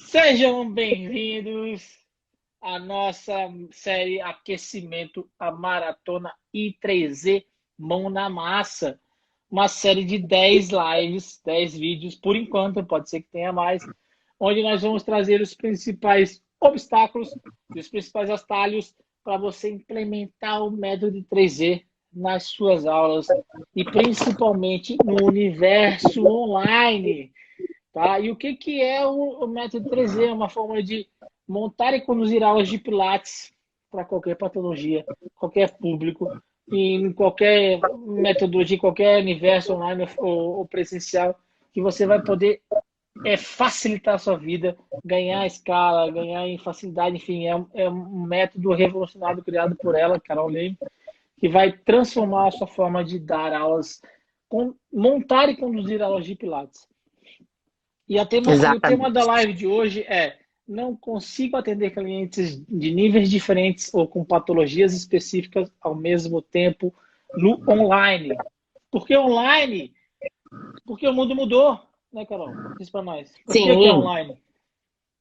Sejam bem-vindos à nossa série Aquecimento, a Maratona I3Z Mão na Massa. Uma série de 10 lives, 10 vídeos, por enquanto, pode ser que tenha mais, onde nós vamos trazer os principais obstáculos e os principais atalhos para você implementar o método 3Z nas suas aulas e principalmente no universo online. Tá? E o que é o método 3Z? É uma forma de montar e conduzir aulas de Pilates para qualquer patologia, qualquer público, e em qualquer metodologia, qualquer universo online ou presencial, que você vai poder facilitar a sua vida, ganhar escala, ganhar em facilidade, enfim, é um método revolucionário criado por ela, Carol Leme, que vai transformar a sua forma de dar aulas, montar e conduzir aulas de Pilates. E o tema da Exatamente. live de hoje é: não consigo atender clientes de níveis diferentes ou com patologias específicas ao mesmo tempo no online. Por que online? Porque o mundo mudou, né, Carol? Diz para nós. Por que é Sim, online?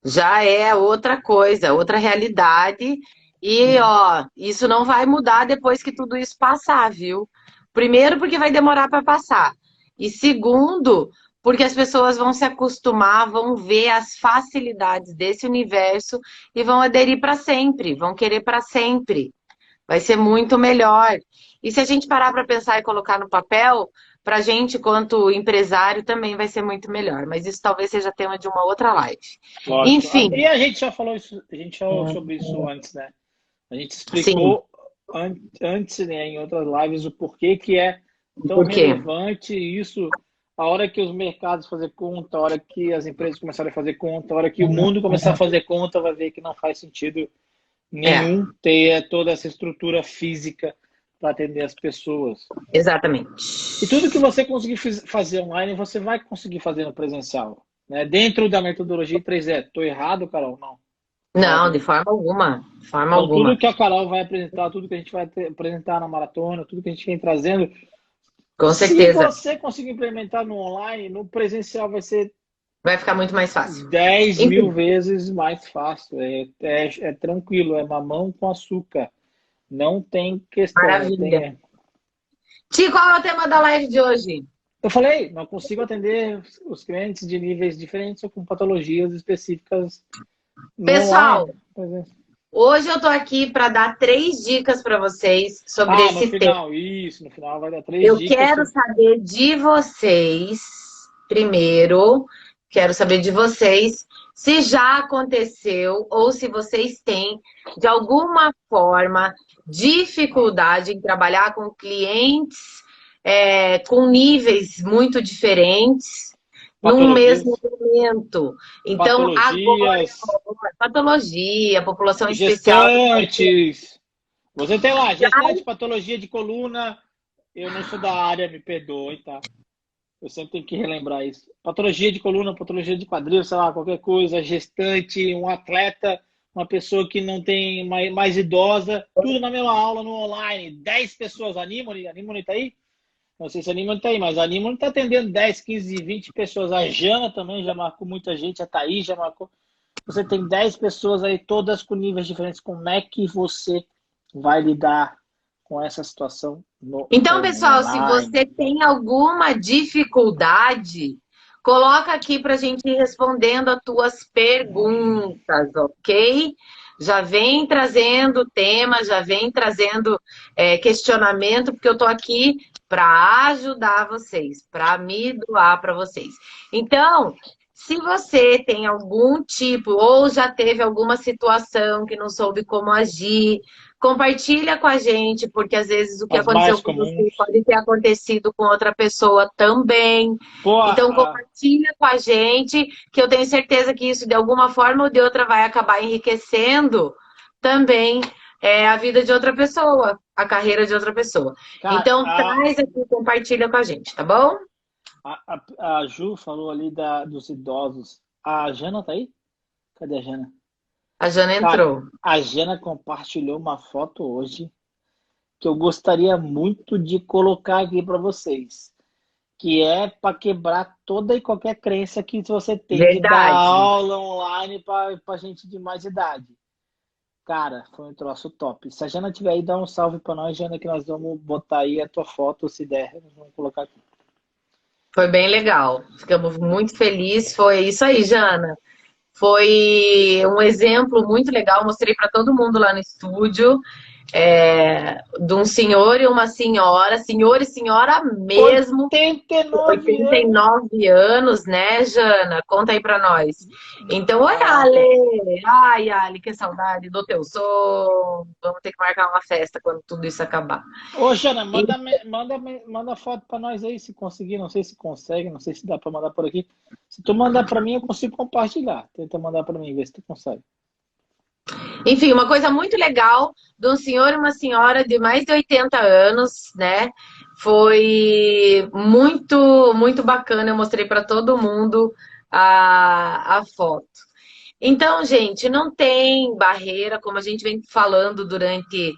já é outra coisa, outra realidade. E, ó, isso não vai mudar depois que tudo isso passar, viu? Primeiro, porque vai demorar para passar. E segundo, porque as pessoas vão se acostumar, vão ver as facilidades desse universo e vão aderir para sempre, vão querer para sempre. Vai ser muito melhor. E se a gente parar para pensar e colocar no papel, para a gente, quanto empresário, também vai ser muito melhor. Mas isso talvez seja tema de uma outra live. Lógico. Enfim, E a gente já falou isso, a gente falou sobre isso antes, né? A gente sim, explicou antes, né, em outras lives, o porquê que é tão por quê? relevante isso. A hora que os mercados fazer conta, a hora que as empresas começarem a fazer conta, a hora que o mundo começar a fazer conta, vai ver que não faz sentido É, nenhum ter toda essa estrutura física para atender as pessoas. exatamente. E tudo que você conseguir fazer online, você vai conseguir fazer no presencial. Né? Dentro da metodologia 3E. Estou errado, Carol? Não. Não, Certo, de né? forma alguma. De forma Então, tudo alguma. que a Carol vai apresentar, tudo que a gente vai apresentar na maratona, tudo que a gente vem trazendo, Com se certeza. você conseguir implementar no online, no presencial vai ser Vai ficar muito mais fácil. 10.000 Enfim, vezes mais fácil. É tranquilo, é mamão com açúcar. Não tem questão. maravilha. Ti, qual é o tema da live de hoje? Eu falei, não consigo atender os clientes de níveis diferentes ou com patologias específicas no online. Pessoal, hoje eu tô aqui para dar 3 dicas para vocês sobre Ah, no esse tema. final, isso, no final vai dar 3 dicas Eu quero sobre. saber de vocês, primeiro, quero saber de vocês se já aconteceu ou se vocês têm, de alguma forma, dificuldade em trabalhar com clientes com níveis muito diferentes num mesmo Patologias. momento. Então, agora, Patologias, patologia, população especial. gestantes. Você tem lá, gestante, patologia de coluna. Eu não sou da área, me perdoe, tá? Eu sempre tenho que relembrar isso. Patologia de coluna, patologia de quadril, sei lá, qualquer coisa, gestante, um atleta, uma pessoa que não tem mais idosa, tudo na mesma aula no online. 10 pessoas, Anímone tá aí? Não sei se a Anímone tá aí, mas a Anímone tá atendendo 10, 15, 20 pessoas. A Jana também já marcou muita gente, a Thaís já marcou. Você tem 10 pessoas aí, todas com níveis diferentes. Como é que você vai lidar com essa situação no Então, pessoal, se online? você tem alguma dificuldade, coloca aqui para a gente ir respondendo as tuas perguntas, ok? Já vem trazendo tema, já vem trazendo questionamento, porque eu estou aqui para ajudar vocês, para me doar para vocês. Então, se você tem algum tipo ou já teve alguma situação que não soube como agir, compartilha com a gente, porque às vezes o que As aconteceu mais com você comuns. pode ter acontecido com outra pessoa também. Pô, Então compartilha com a gente, que eu tenho certeza que isso de alguma forma ou de outra vai acabar enriquecendo também a vida de outra pessoa, a carreira de outra pessoa. cara, Então traz aqui, compartilha com a gente, tá bom? a Ju falou ali dos idosos. A Jana tá aí? Cadê a Jana? A Jana Cara, entrou. a Jana compartilhou uma foto hoje que eu gostaria muito de colocar aqui para vocês, que é para quebrar toda e qualquer crença que você tem de dar Verdade. aula online também pra gente de mais idade. Cara, foi um troço top. Se a Jana tiver aí, dá um salve pra nós, Jana, que nós vamos botar aí a tua foto, se der, nós vamos colocar aqui. Foi bem legal. Ficamos muito felizes. Foi isso aí, Jana. Foi um exemplo muito legal. Mostrei para todo mundo lá no estúdio. De um senhor e uma senhora, senhor e senhora mesmo, 89 anos. 89 anos, né, Jana? Conta aí pra nós. Então, oi, Caraca. Ale! Ai, Ale, que saudade do teu som. Vamos ter que marcar uma festa quando tudo isso acabar. Ô, Jana, E, manda foto pra nós aí, se conseguir. Não sei se consegue, não sei se dá pra mandar por aqui. Se tu mandar pra mim, eu consigo compartilhar. Tenta mandar pra mim, ver se tu consegue. enfim, uma coisa muito legal de um senhor e uma senhora de mais de 80 anos, né? Foi muito, muito bacana. Eu mostrei para todo mundo a foto. Então, gente, não tem barreira, como a gente vem falando durante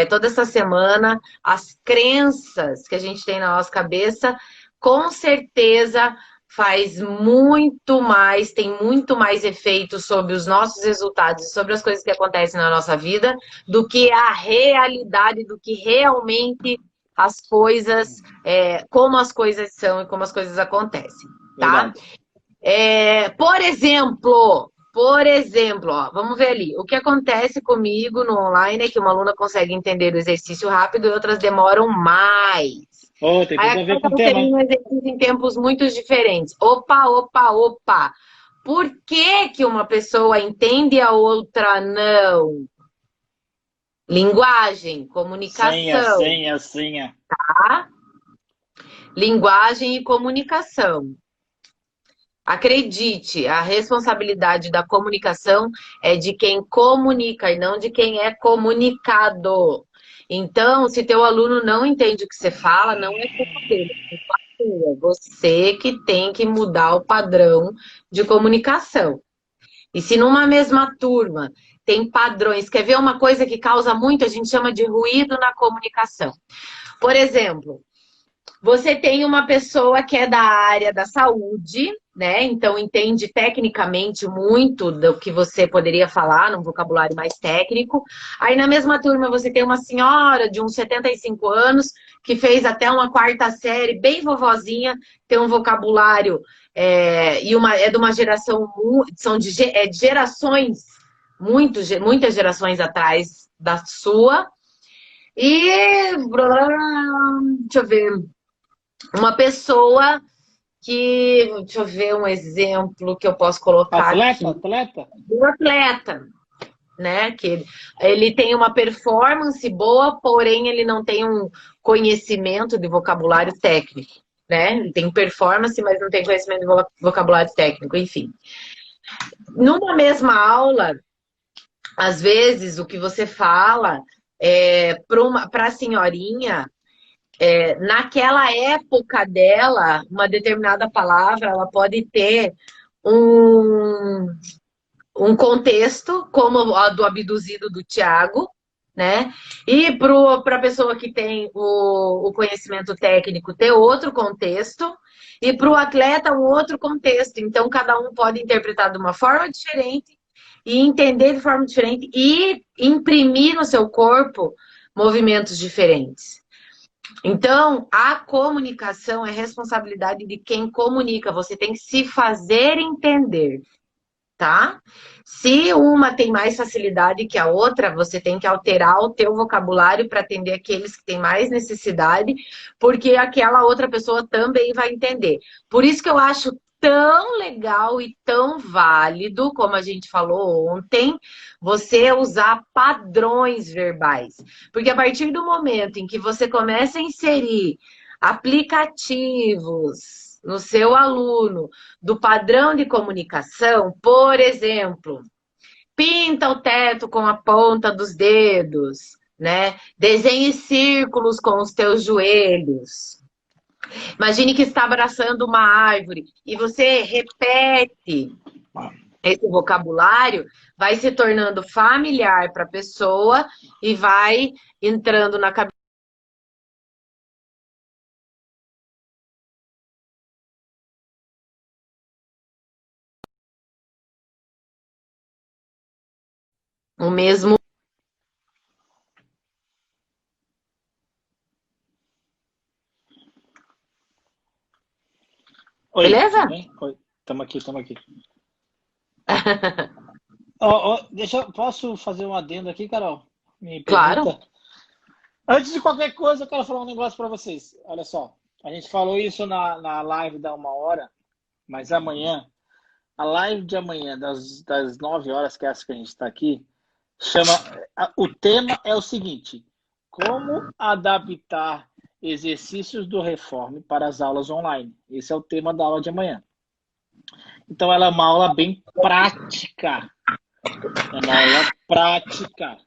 toda essa semana, as crenças que a gente tem na nossa cabeça, com certeza faz muito mais, tem muito mais efeito sobre os nossos resultados, sobre as coisas que acontecem na nossa vida, do que a realidade, do que realmente as coisas, como as coisas são e como as coisas acontecem, tá? Verdade. Por exemplo, ó, vamos ver ali. O que acontece comigo no online é que uma aluna consegue entender o exercício rápido e outras demoram mais. Ô, tem Aí tudo a ver acaba com o tema, sendo hein? um exercício em tempos muito diferentes. Opa, opa, opa. Por que que uma pessoa entende e a outra não? Linguagem, Senha, comunicação, senha, senha. tá? Linguagem e comunicação. Acredite, a responsabilidade da comunicação é de quem comunica e não de quem é comunicado. Então, se teu aluno não entende o que você fala, não é culpa dele, é culpa tua. Você que tem que mudar o padrão de comunicação. E se numa mesma turma tem padrões, quer ver uma coisa que causa muito, a gente chama de ruído na comunicação. Por exemplo, você tem uma pessoa que é da área da saúde, né? Então entende tecnicamente muito do que você poderia falar num vocabulário mais técnico. Aí na mesma turma você tem uma senhora de uns 75 anos que fez até uma quarta série, bem vovozinha, tem um vocabulário é de uma geração, de gerações, muitas gerações atrás da sua. E deixa eu ver, uma pessoa que, deixa eu ver um exemplo que eu posso colocar Atleta, aqui. atleta? Um atleta, né? Que ele tem uma performance boa, porém ele não tem um conhecimento de vocabulário técnico, né? Ele tem performance, mas não tem conhecimento de vocabulário técnico, enfim. Numa mesma aula, às vezes o que você fala para a senhorinha naquela época dela, uma determinada palavra, ela pode ter um, um contexto, como a do abduzido do Tiago, né? E para a pessoa que tem o conhecimento técnico ter outro contexto, e para o atleta um outro contexto. Então, cada um pode interpretar de uma forma diferente e entender de forma diferente e imprimir no seu corpo movimentos diferentes. Então, a comunicação é responsabilidade de quem comunica. Você tem que se fazer entender, tá? Se uma tem mais facilidade que a outra, você tem que alterar o teu vocabulário para atender aqueles que têm mais necessidade, porque aquela outra pessoa também vai entender. Por isso que eu acho tão legal e tão válido, como a gente falou ontem, você usar padrões verbais. Porque a partir do momento em que você começa a inserir aplicativos no seu aluno do padrão de comunicação, por exemplo, pinta o teto com a ponta dos dedos, né? Desenhe círculos com os teus joelhos. Imagine que está abraçando uma árvore e você repete esse vocabulário, vai se tornando familiar para a pessoa e vai entrando na cabeça o mesmo. Oi, tudo Beleza? bem? Oi, estamos aqui, estamos aqui. Posso fazer um adendo aqui, Carol? Me Claro. permita? Antes de qualquer coisa, eu quero falar um negócio para vocês. Olha só, a gente falou isso na live da 1 hora, mas amanhã, a live de amanhã, das 9 horas, que é essa que a gente está aqui, chama. O tema é o seguinte: como adaptar exercícios do Reforme para as aulas online. Esse é o tema da aula de amanhã. Então, ela é uma aula bem prática. É uma aula prática.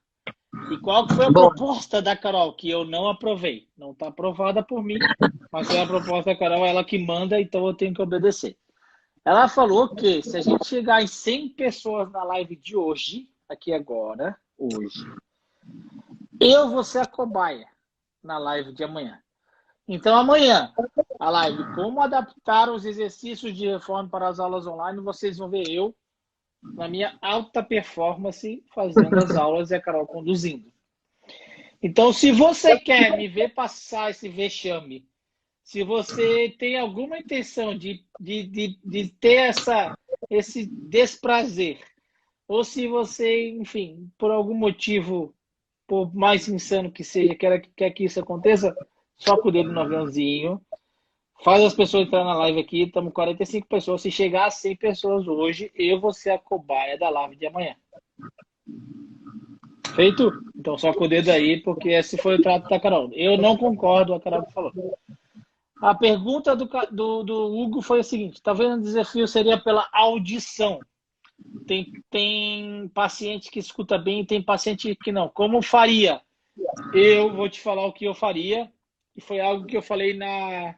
E qual que foi a Bom, proposta da Carol? Que eu não aprovei. Não está aprovada por mim, mas foi a proposta da Carol, ela que manda, então eu tenho que obedecer. Ela falou que se a gente chegar em 100 pessoas na live de hoje, aqui agora, hoje, eu vou ser a cobaia na live de amanhã. Então, amanhã, a live Como adaptar os exercícios de reforma para as aulas online, vocês vão ver eu, na minha alta performance, fazendo as aulas e a Carol conduzindo. Então, se você quer me ver passar esse vexame, se você tem alguma intenção de ter esse desprazer, ou se você, enfim, por algum motivo, por mais insano que seja, quer que isso aconteça, soca o dedo no aviãozinho, faz as pessoas entrar na live aqui, estamos 45 pessoas. Se chegar a 100 pessoas hoje, eu vou ser a cobaia da live de amanhã. Feito? Então soca o dedo aí, porque esse foi o trato da Carol. Eu não concordo com a Carol que falou. A pergunta do Hugo foi a seguinte: talvez o desafio seria pela audição. Tem paciente que escuta bem e tem paciente que não. Como faria? Eu vou te falar o que eu faria, e foi algo que eu falei na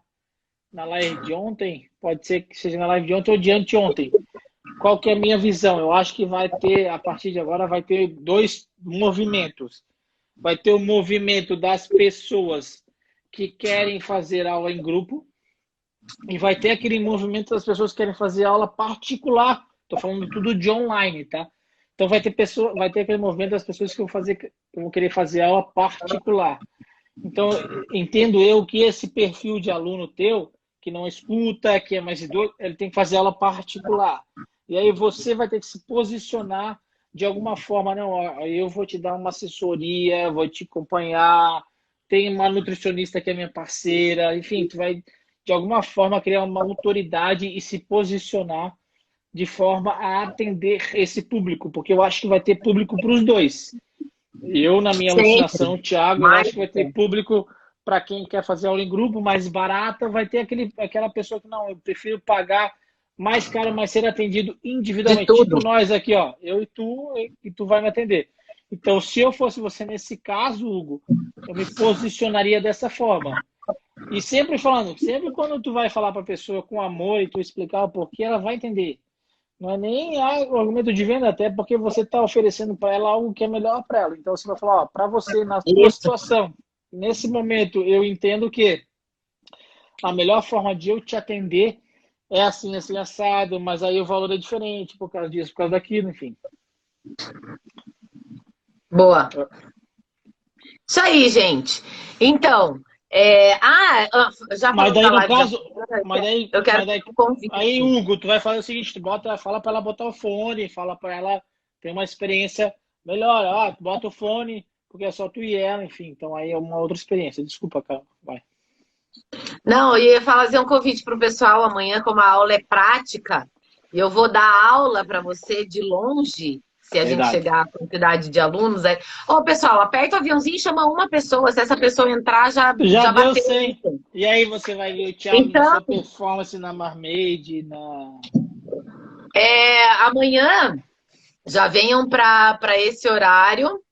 live de ontem, pode ser que seja na live de ontem ou de anteontem. Qual que é a minha visão? Eu acho que vai ter, a partir de agora, vai ter dois movimentos. Vai ter o movimento das pessoas que querem fazer aula em grupo e vai ter aquele movimento das pessoas que querem fazer aula particular. Estou falando tudo de online, tá? Então vai ter aquele movimento das pessoas que vão querer fazer aula particular. Então, entendo eu que esse perfil de aluno teu, que não escuta, que é mais idoso, ele tem que fazer aula particular. E aí você vai ter que se posicionar de alguma forma, não, eu vou te dar uma assessoria, vou te acompanhar, tem uma nutricionista que é minha parceira, enfim, tu vai de alguma forma criar uma autoridade e se posicionar de forma a atender esse público, porque eu acho que vai ter público para os dois. Eu, na minha sempre. alucinação, Thiago, eu Mas, acho que vai ter público para quem quer fazer aula em grupo mais barata, vai ter aquela pessoa que não, eu prefiro pagar mais caro, mas ser atendido de individualmente. Tipo tudo. nós aqui, ó, eu e tu vai me atender. Então, se eu fosse você nesse caso, Hugo, eu me posicionaria dessa forma. E sempre falando, sempre quando tu vai falar para a pessoa com amor e tu explicar o porquê, ela vai entender. Não é nem o argumento de venda, até porque você está oferecendo para ela algo que é melhor para ela. Então você vai falar, para você, na tua Isso. situação, nesse momento, eu entendo que a melhor forma de eu te atender é assim, assado, mas aí o valor é diferente por causa disso, por causa daquilo, enfim. Boa. Isso aí, gente. Então, já Mas falando daí da no live de caso, amanhã, eu quero mas daí, fazer um convite. aí Hugo, tu vai fazer o seguinte, fala para ela botar o fone, fala para ela ter uma experiência melhor, tu bota o fone, porque é só tu e ela, enfim, então aí é uma outra experiência. Desculpa, cara, vai. Não, eu ia fazer um convite para o pessoal amanhã, como a aula é prática, e eu vou dar aula para você de longe, se a gente Verdade. chegar à quantidade de alunos. Ô, pessoal, aperta o aviãozinho e chama uma pessoa. Se essa pessoa entrar, Já já deu bateu. 100. E aí você vai ver o Thiago na Então, sua performance na Marmaid, na... amanhã já venham para esse horário,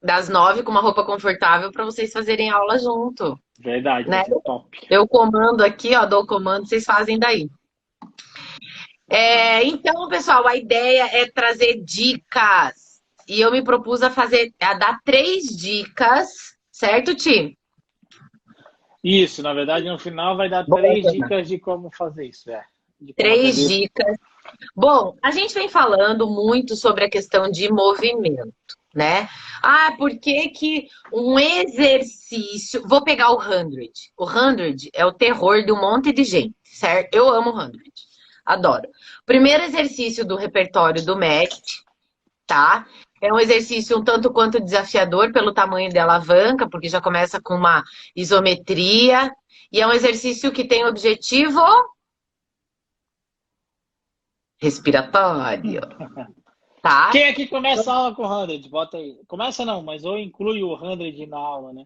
das 9, com uma roupa confortável, para vocês fazerem aula junto, Verdade, vai né? ser top. Eu comando aqui, ó, dou o comando, vocês fazem daí. Então, pessoal, a ideia é trazer dicas. E eu me propus a dar 3 dicas, certo, Ti? Isso, na verdade, no final vai dar Bom, 3 dicas de como fazer isso, de como 3 atender. dicas Bom, a gente vem falando muito sobre a questão de movimento, né? Ah, por que que um exercício... Vou pegar o 100. O 100 é o terror de um monte de gente, certo? Eu amo o 100. Adoro. Primeiro exercício do repertório do MEC, tá? É um exercício um tanto quanto desafiador pelo tamanho da alavanca, porque já começa com uma isometria. E é um exercício que tem objetivo respiratório, tá? Quem aqui começa a aula com o 100? Bota aí. Começa não, mas ou inclui o 100 na aula, né?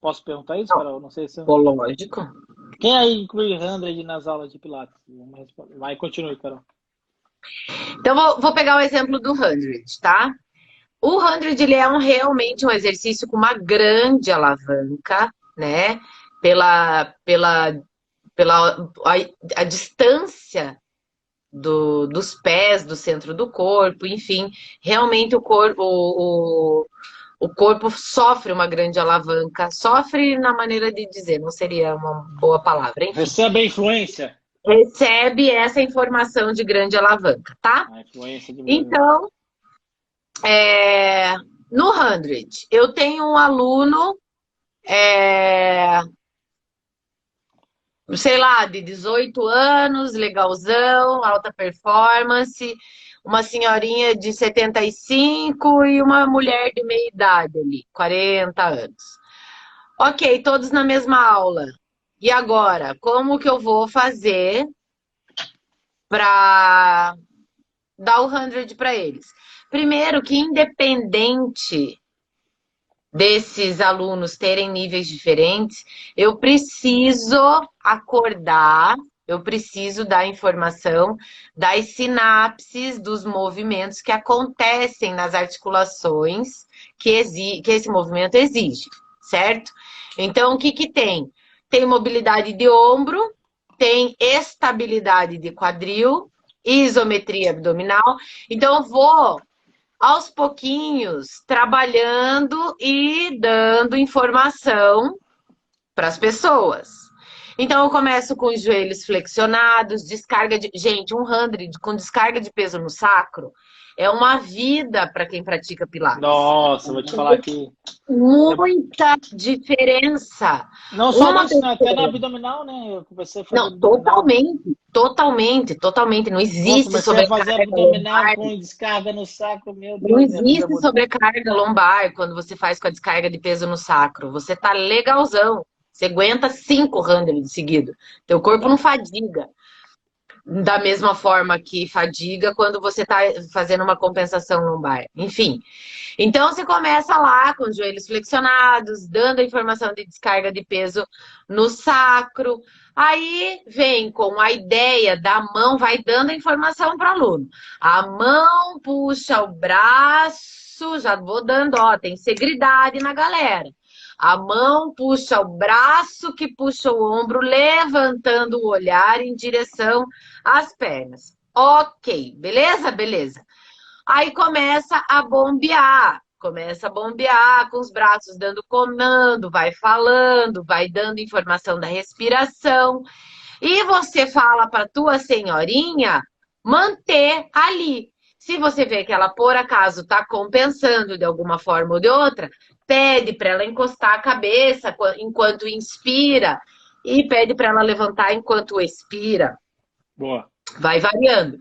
Posso perguntar isso, Carol? Não sei se... Lógico. Quem aí inclui 100 nas aulas de Pilates? Vamos responder. Vai, continue, Carol. Então, vou pegar o exemplo do 100, tá? O 100, ele é realmente um exercício com uma grande alavanca, né? Pela a distância dos pés do centro do corpo, enfim, realmente o corpo sofre uma grande alavanca, sofre na maneira de dizer, não seria uma boa palavra, enfim. Recebe a influência. Recebe essa informação de grande alavanca, tá? A influência de Então, no 100, eu tenho um aluno, sei lá, de 18 anos, legalzão, alta performance, uma senhorinha de 75 e uma mulher de meia idade ali, 40 anos. Ok, todos na mesma aula. E agora, como que eu vou fazer para dar o 100 para eles? Primeiro que independente desses alunos terem níveis diferentes, eu preciso acordar, eu preciso dar informação das sinapses dos movimentos que acontecem nas articulações que esse movimento exige, certo? Então, o que que tem? Tem mobilidade de ombro, tem estabilidade de quadril, isometria abdominal. Então, eu vou aos pouquinhos, trabalhando e dando informação para as pessoas. Então, eu começo com os joelhos flexionados, descarga de... Gente, um 100 com descarga de peso no sacro é uma vida para quem pratica Pilates. Nossa, vou te falar aqui. Muita diferença. Não só nisso, né? Até no abdominal, né? Eu comecei a fazer Não, totalmente. Não existe sobrecarga. Comecei a fazer abdominal lombar. Com descarga no sacro, meu Deus. Não existe sobrecarga lombar quando você faz com a descarga de peso no sacro. Você tá legalzão. Você aguenta 5 100 de seguido. Teu corpo não fadiga. Da mesma forma que fadiga quando você está fazendo uma compensação lombar. Enfim. Então, você começa lá com os joelhos flexionados, dando a informação de descarga de peso no sacro. Aí vem com a ideia da mão, vai dando a informação para o aluno. A mão puxa o braço, já vou dando, ó, tem segredade na galera. A mão puxa o braço, que puxa o ombro, levantando o olhar em direção às pernas. Ok, beleza? Beleza. Aí começa a bombear. Começa a bombear com os braços dando comando, vai falando, vai dando informação da respiração. E você fala para tua senhorinha manter ali. Se você vê que ela, por acaso, está compensando de alguma forma ou de outra, pede para ela encostar a cabeça enquanto inspira e pede para ela levantar enquanto expira. Boa. Vai variando.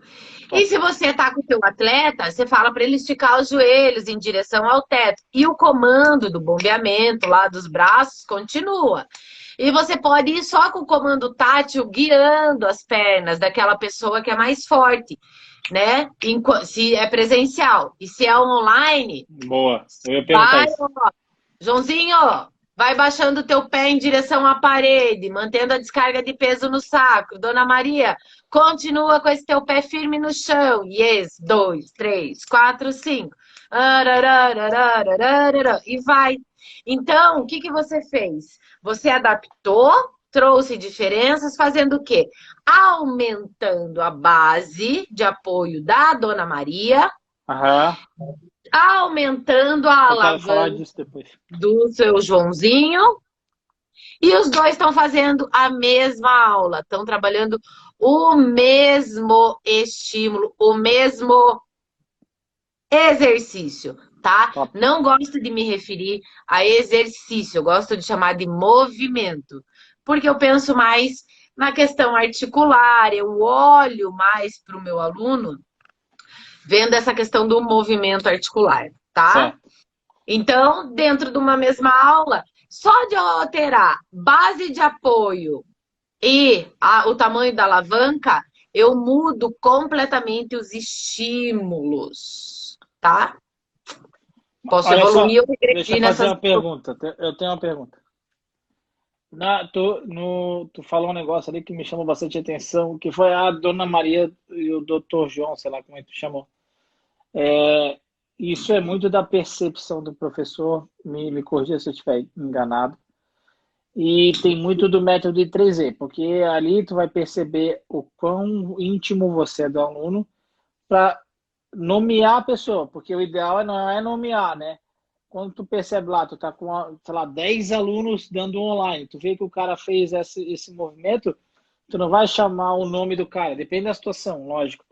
E se você tá com o teu atleta, você fala para ele esticar os joelhos em direção ao teto. E o comando do bombeamento lá dos braços continua. E você pode ir só com o comando tátil guiando as pernas daquela pessoa que é mais forte, né? Se é presencial. E se é online... Boa, eu ia perguntar isso. Ó, Joãozinho, vai baixando o teu pé em direção à parede, mantendo a descarga de peso no sacro. Dona Maria, continua com esse teu pé firme no chão. Yes, 2, 3, 4, 5. E vai. Então, o que que você fez? Você adaptou, trouxe diferenças, fazendo o quê? Aumentando a base de apoio da Dona Maria. Aumentando a alavanca do seu Joãozinho. E os dois estão fazendo a mesma aula. Estão trabalhando o mesmo estímulo, o mesmo exercício, tá? Top. Não gosto de me referir a exercício, eu gosto de chamar de movimento, porque eu penso mais na questão articular, eu olho mais para o meu aluno vendo essa questão do movimento articular, tá? Certo. Então, dentro de uma mesma aula, só de eu alterar base de apoio e o tamanho da alavanca, eu mudo completamente os estímulos, tá? Posso Olha evoluir só, ou deixa eu regredir fazer nessas. uma pergunta. Eu tenho uma pergunta. Tu falou um negócio ali que me chamou bastante atenção, que foi a Dona Maria e o Dr. João, sei lá como é que tu chamou. Isso é muito da percepção do professor, me corrija se eu estiver enganado. E tem muito do método de 3E, porque ali tu vai perceber o quão íntimo você é do aluno para nomear a pessoa, porque o ideal não é nomear, né? Quando tu percebe lá, tu tá com, sei lá, 10 alunos dando online, tu vê que o cara fez esse movimento, tu não vai chamar o nome do cara, depende da situação, lógico.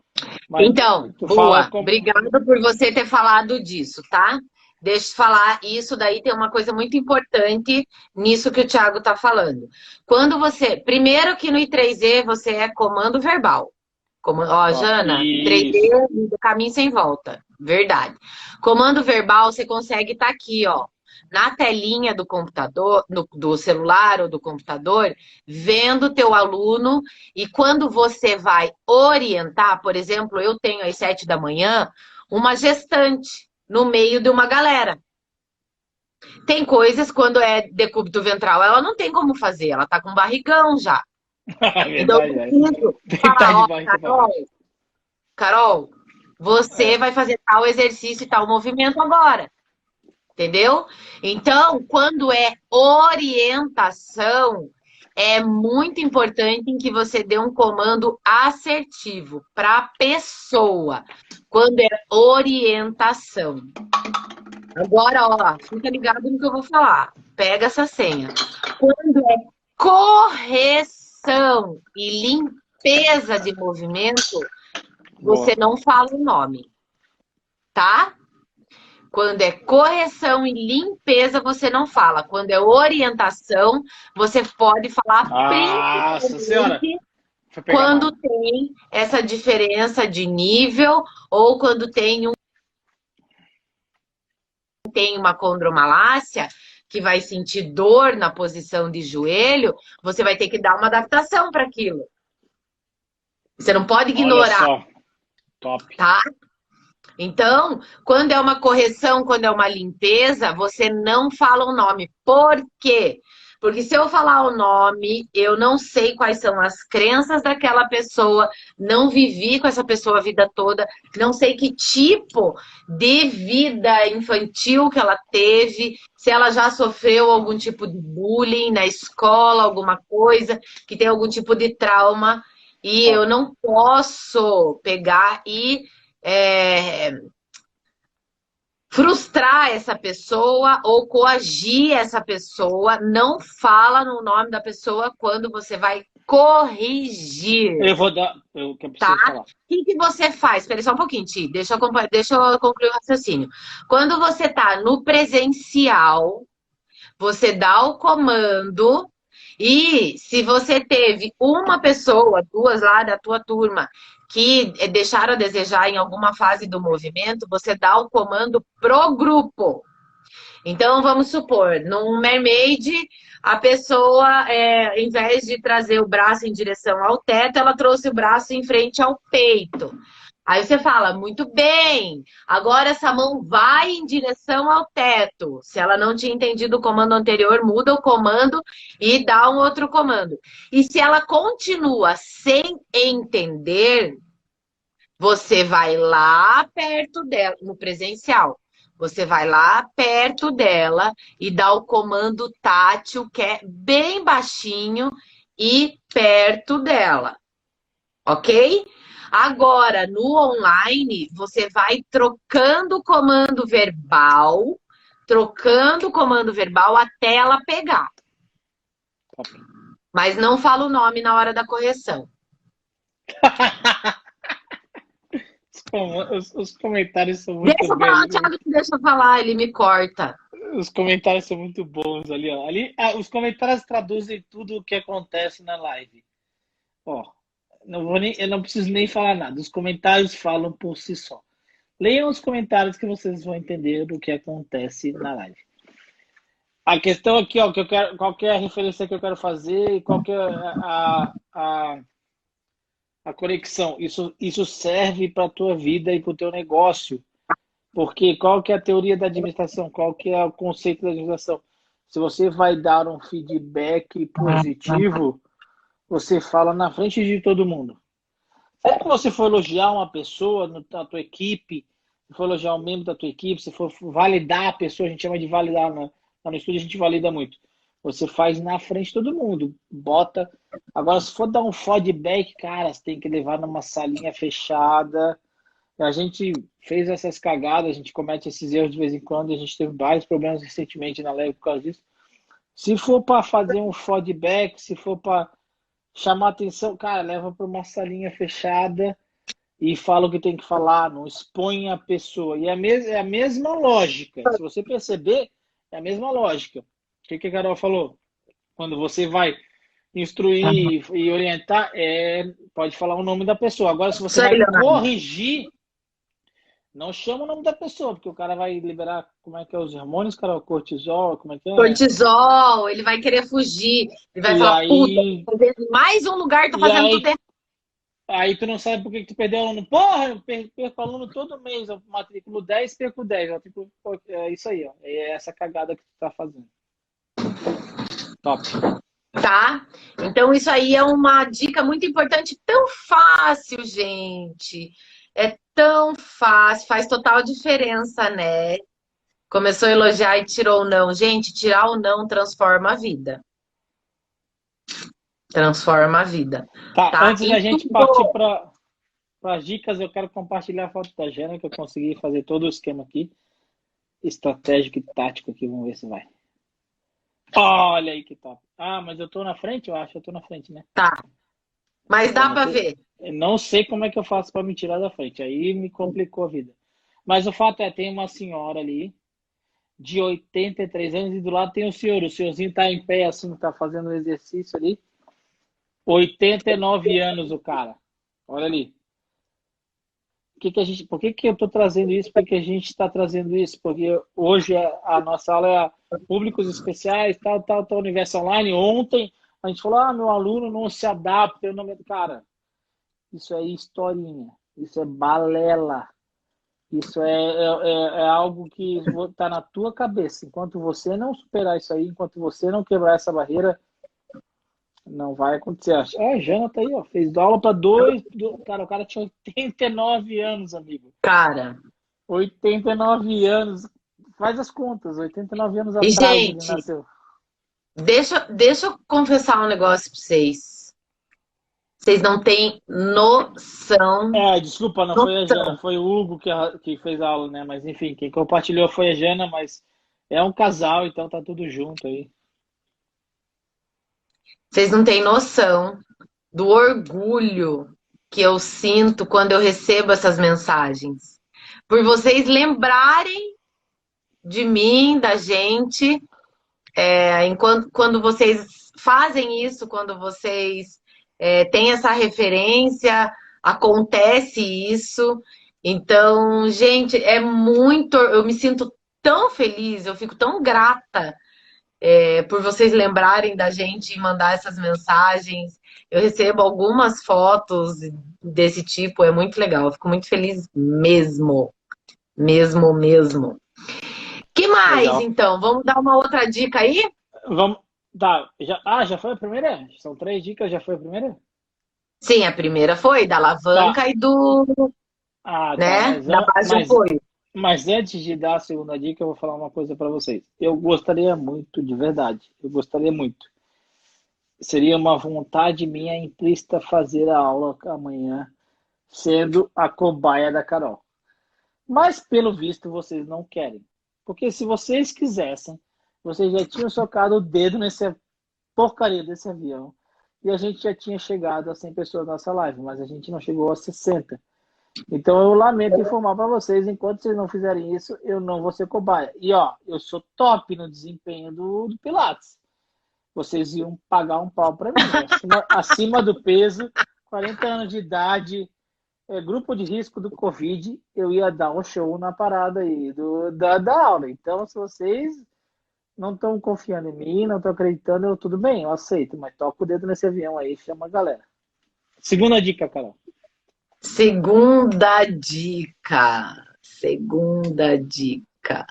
Mas Então, tu fala boa. como. Obrigada por você ter falado disso, tá? Deixa eu falar, isso daí tem uma coisa muito importante nisso que o Thiago tá falando. Quando você, primeiro que no I3E você é comando verbal. Ó, Ó, Jana, 3D isso. do caminho sem volta. Verdade. Comando verbal, você consegue estar aqui, ó, na telinha do computador, do celular ou do computador, vendo o teu aluno, e quando você vai orientar, por exemplo, eu tenho às 7 da manhã uma gestante no meio de uma galera. Tem coisas, quando é decúbito ventral, ela não tem como fazer, ela tá com barrigão já. É Então eu verdade, é. preciso Tem que estar falar, de ó, barriga para Carol, baixo. Carol, você É. vai fazer tal exercício e tal movimento agora. Entendeu? Então, quando é orientação, é muito importante em que você dê um comando assertivo para a pessoa. Quando é orientação. Agora, ó, fica ligado no que eu vou falar. Pega essa senha. Quando é correção e limpeza de movimento, você Boa. não fala o nome, tá? Quando é correção e limpeza, você não fala. Quando é orientação, você pode falar Nossa senhora, principalmente foi pegar quando mal. tem essa diferença de nível ou quando tem uma condromalácia, que vai sentir dor na posição de joelho, você vai ter que dar uma adaptação para aquilo. Você não pode Olha ignorar, só, top. tá? Então, quando é uma correção, quando é uma limpeza, você não fala o nome. Por quê? Porque se eu falar o nome, eu não sei quais são as crenças daquela pessoa, não vivi com essa pessoa a vida toda, não sei que tipo de vida infantil que ela teve, se ela já sofreu algum tipo de bullying na escola, alguma coisa, que tem algum tipo de trauma, e eu Top. não posso pegar e é, frustrar essa pessoa ou coagir essa pessoa. Não fala no nome da pessoa quando você vai corrigir, Eu vou dar. Eu que eu tá? preciso falar. O que você faz? Espera só um pouquinho, Ti. Deixa eu concluir o raciocínio. Quando você tá no presencial, você dá o comando e se você teve uma pessoa, duas lá da tua turma, que deixaram a desejar em alguma fase do movimento, você dá o comando pro grupo. Então, vamos supor, num mermaid, a pessoa, em vez de trazer o braço em direção ao teto, ela trouxe o braço em frente ao peito. Aí você fala, muito bem, agora essa mão vai em direção ao teto. Se ela não tinha entendido o comando anterior, muda o comando e dá um outro comando. E se ela continua sem entender, você vai lá perto dela, no presencial. Você vai lá perto dela e dá o comando tátil, que é bem baixinho e perto dela. Ok? Agora, no online, você vai trocando o comando verbal até ela pegar. Top. Mas não fala o nome na hora da correção. Os comentários são Deixa muito eu falar, o bem. Thiago não deixa eu falar, ele me corta. Os comentários são muito bons ali, ó. Ali, os comentários traduzem tudo o que acontece na live. Ó, eu não preciso nem falar nada. Os comentários falam por si só. Leiam os comentários que vocês vão entender o que acontece na live. A questão aqui, ó, que eu quero, qual que é a referência que eu quero fazer e qual que é a conexão. Isso serve para a tua vida e para o teu negócio. Porque qual que é a teoria da administração? Qual que é o conceito da administração? Se você vai dar um feedback positivo, você fala na frente de todo mundo. Sempre que você for elogiar uma pessoa na tua equipe, se for elogiar um membro da tua equipe, se for validar a pessoa, a gente chama de validar, né? Lá no estúdio a gente valida muito. Você faz na frente de todo mundo, bota. Agora, se for dar um feedback, cara, você tem que levar numa salinha fechada. A gente fez essas cagadas, a gente comete esses erros de vez em quando, a gente teve vários problemas recentemente na Leve por causa disso. Se for para fazer um feedback, se for para chamar atenção, cara, leva para uma salinha fechada e fala o que tem que falar, não expõe a pessoa. E é a mesma lógica. Se você perceber, é a mesma lógica. O que a Carol falou? Quando você vai instruir e orientar, pode falar o nome da pessoa. Agora, se você Isso aí, vai Leonardo. corrigir, não chama o nome da pessoa, porque o cara vai liberar, como é que é os hormônios, cara? O cortisol, como é que é? Cortisol, ele vai querer fugir, ele vai E falar, puta, aí, tô fazendo em mais um lugar, tô e fazendo tudo aí, errado. aí tu não sabe por que que tu perdeu o aluno. Porra, eu perco aluno todo mês, eu matriculo 10, perco 10. Eu, tipo, pô, é isso aí, ó. É essa cagada que tu tá fazendo. Top. Tá? Então, isso aí é uma dica muito importante, tão fácil, gente. É tão fácil, faz total diferença, né? Começou a elogiar e tirou o não. Gente, tirar o não transforma a vida. Transforma a vida, Tá, tá? antes E da gente partir tudo. para as dicas, eu quero compartilhar a foto da Jana, que eu consegui fazer todo o esquema aqui, estratégico e tático aqui, vamos ver se vai. Olha aí que top. Ah, mas eu tô na frente, eu acho, eu tô na frente, né? Tá, mas Eu dá não pra sei, ver. eu não sei como é que eu faço para me tirar da frente, aí me complicou a vida. Mas o fato é, tem uma senhora ali, de 83 anos, e do lado tem o senhorzinho tá em pé, assim, tá fazendo um exercício ali, 89 anos o cara, olha ali. Por que que eu estou trazendo isso? Por que que a gente está trazendo isso? Porque hoje a nossa aula é públicos especiais, tal, universo online. Ontem a gente falou, meu aluno não se adapta. Eu não... Cara, isso é historinha, isso é balela, isso é algo que está na tua cabeça. Enquanto você não superar isso aí, enquanto você não quebrar essa barreira, não vai acontecer. A Jana tá aí, ó. Fez aula para dois. Cara, o cara tinha 89 anos, amigo. Cara, 89 anos. Faz as contas. 89 anos e atrás ele gente, nasceu. deixa eu confessar um negócio pra vocês. Vocês não têm noção, Desculpa, não foi a Jana. noção. Foi o Hugo que fez a aula, né? Mas enfim, quem compartilhou foi a Jana, mas é um casal, então tá tudo junto aí. Vocês não têm noção do orgulho que eu sinto quando eu recebo essas mensagens. Por vocês lembrarem de mim, da gente, enquanto quando vocês fazem isso, quando vocês têm essa referência, acontece isso. Então, gente, é muito. Eu me sinto tão feliz, eu fico tão grata por vocês lembrarem da gente e mandar essas mensagens. Eu recebo algumas fotos desse tipo, é muito legal. Eu fico muito feliz mesmo, mesmo, mesmo. Que mais, Legal. então? Vamos dar uma outra dica aí? Vamos. Tá. Já foi a primeira? São 3 dicas, já foi a primeira? Sim, a primeira foi da Tá. alavanca e do, Tá. né, da base de apoio. Mas antes de dar a segunda dica, eu vou falar uma coisa para vocês. Eu gostaria muito, de verdade, eu gostaria muito. Seria uma vontade minha implícita fazer a aula amanhã, sendo a cobaia da Carol. Mas, pelo visto, vocês não querem. Porque se vocês quisessem, vocês já tinham socado o dedo nessa porcaria desse avião e a gente já tinha chegado a 100 pessoas na nossa live, mas a gente não chegou a 60. Então eu lamento informar para vocês, enquanto vocês não fizerem isso, eu não vou ser cobaia. E ó, eu sou top no desempenho do Pilates. Vocês iam pagar um pau para mim. Acima do peso, 40 anos de idade, grupo de risco do Covid, eu ia dar um show na parada aí da aula. Então, se vocês não estão confiando em mim, não estão acreditando, tudo bem, eu aceito, mas toca o dedo nesse avião aí, chama a galera. Segunda dica, Carol. Segunda dica. Segunda dica.